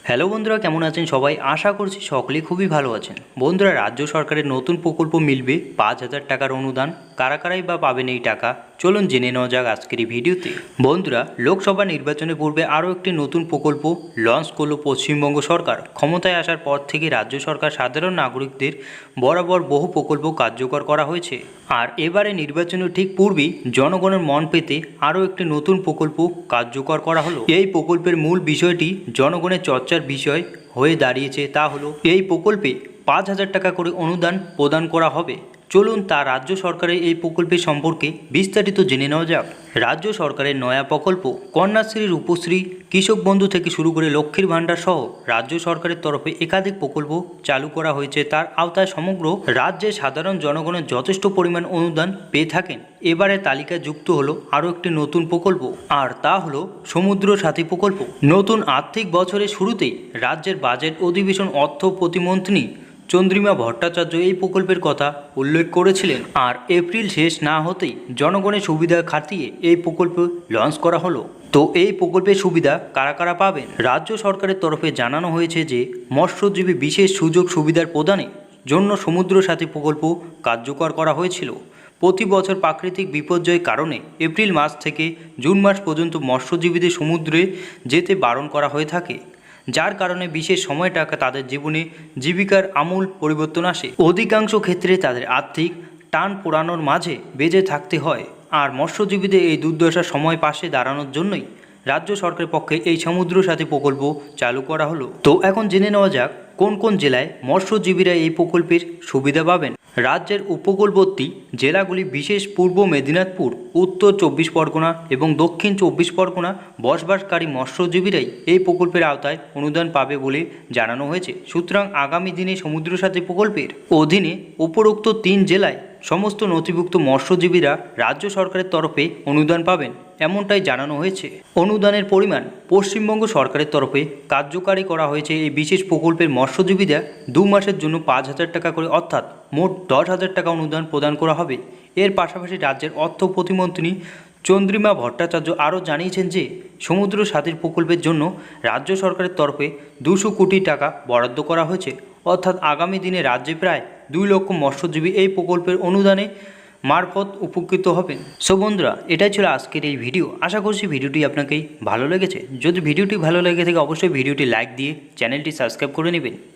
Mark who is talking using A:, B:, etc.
A: Hello বন্ধুরা, কেমন আছেন সবাই? আশা করছি সকলেই খুবই ভালো আছেন। বন্ধুরা, রাজ্য সরকারের নতুন প্রকল্প মিলবে ৫,০০০ টাকার অনুদান। কারা কারাই বা পাবেন এই টাকা, চলুন জেনে নেওয়া যাক আজকের এই ভিডিওতে। বন্ধুরা, লোকসভা নির্বাচনের পূর্বে আরও একটি নতুন প্রকল্প লঞ্চ করল পশ্চিমবঙ্গ সরকার। ক্ষমতায় আসার পর থেকে রাজ্য সরকার সাধারণ নাগরিকদের বরাবর বহু প্রকল্প কার্যকর করা হয়েছে। আর এবারে নির্বাচনের ঠিক পূর্বেই জনগণের মন পেতে আরও একটি নতুন প্রকল্প কার্যকর করা হলো। এই প্রকল্পের মূল বিষয়টি জনগণের চর্চার বিষয় হয়ে দাঁড়িয়েছে। তা হলো এই প্রকল্পে ৫,০০০ টাকা করে অনুদান প্রদান করা হবে। চলুন তা রাজ্য সরকারের এই প্রকল্পের সম্পর্কে বিস্তারিত জেনে নেওয়া যাক। রাজ্য সরকারের নয়া প্রকল্প কন্যাশ্রী, রূপশ্রী, কৃষক বন্ধু থেকে শুরু করে লক্ষ্মীর ভাণ্ডার সহ রাজ্য সরকারের তরফে একাধিক প্রকল্প চালু করা হয়েছে। তার আওতায় সমগ্র রাজ্যে সাধারণ জনগণের যথেষ্ট পরিমাণ অনুদান পেয়ে থাকেন। এবারে তালিকায় যুক্ত হলো আরও একটি নতুন প্রকল্প, আর তা হলো সমুদ্র সাথী প্রকল্প। নতুন আর্থিক বছরের শুরুতেই রাজ্যের বাজেট অধিবেশন অর্থ প্রতিমন্ত্রী চন্দ্রিমা ভট্টাচার্য এই প্রকল্পের কথা উল্লেখ করেছিলেন। আর এপ্রিল শেষ না হতেই জনগণের সুবিধা খাতিয়ে এই প্রকল্প লঞ্চ করা হলো। তো এই প্রকল্পের সুবিধা কারা কারা পাবেন? রাজ্য সরকারের তরফে জানানো হয়েছে যে মৎস্যজীবী বিশেষ সুযোগ সুবিধার প্রদানের জন্য সমুদ্র সাথী প্রকল্প কার্যকর করা হয়েছিল। প্রতি বছর প্রাকৃতিক বিপর্যয়ের কারণে এপ্রিল মাস থেকে জুন মাস পর্যন্ত মৎস্যজীবীদের সমুদ্রে যেতে বারণ করা হয়ে থাকে, যার কারণে বিশেষ সময়টা তাদের জীবনে জীবিকার আমূল পরিবর্তন আসে। অধিকাংশ ক্ষেত্রে তাদের আর্থিক টান পোড়ানোর মাঝে বেঁচে থাকতে হয়। আর মৎস্যজীবীদের এই দুর্দশার সময় পাশে দাঁড়ানোর জন্যই রাজ্য সরকারের পক্ষে এই সমুদ্র সাথী প্রকল্প চালু করা হলো। তো এখন জেনে নেওয়া যাক কোন কোন জেলায় মৎস্যজীবীরা এই প্রকল্পের সুবিধা পাবেন। রাজ্যের উপকূলবর্তী জেলাগুলি বিশেষ পূর্ব মেদিনীপুর, উত্তর ২৪ পরগনা এবং দক্ষিণ ২৪ পরগনা বসবাসকারী মৎস্যজীবীরাই এই প্রকল্পের আওতায় অনুদান পাবে বলে জানানো হয়েছে। সুতরাং আগামী দিনে সমুদ্র সাথী প্রকল্পের অধীনে উপরোক্ত ৩ জেলায় সমস্ত নথিভুক্ত মৎস্যজীবীরা রাজ্য সরকারের তরফে অনুদান পাবেন, এমনটাই জানানো হয়েছে। অনুদানের পরিমাণ পশ্চিমবঙ্গ সরকারের তরফে কার্যকারী করা হয়েছে। এই বিশেষ প্রকল্পের মৎস্যজীবীরা ২ মাসের জন্য ৫,০০০ টাকা করে অর্থাৎ মোট ১০,০০০ টাকা অনুদান প্রদান করা হবে। এর পাশাপাশি রাজ্যের অর্থ প্রতিমন্ত্রী চন্দ্রিমা ভট্টাচার্য আরও জানিয়েছেন যে সমুদ্র সাথীর প্রকল্পের জন্য রাজ্য সরকারের তরফে ২০০ কোটি টাকা বরাদ্দ করা হয়েছে। অর্থাৎ আগামী দিনে রাজ্যে প্রায় ২ লক্ষ মৎস্যজীবী এই প্রকল্পের অনুদানে মারফত উপকৃত হবেন। সো বন্ধুরা, এটাই ছিল আজকের এই ভিডিও। আশা করছি ভিডিওটি আপনাকে ভালো লেগেছে। যদি ভিডিওটি ভালো লেগে থাকে অবশ্যই ভিডিওটি লাইক দিয়ে চ্যানেলটি সাবস্ক্রাইব করে নেবেন।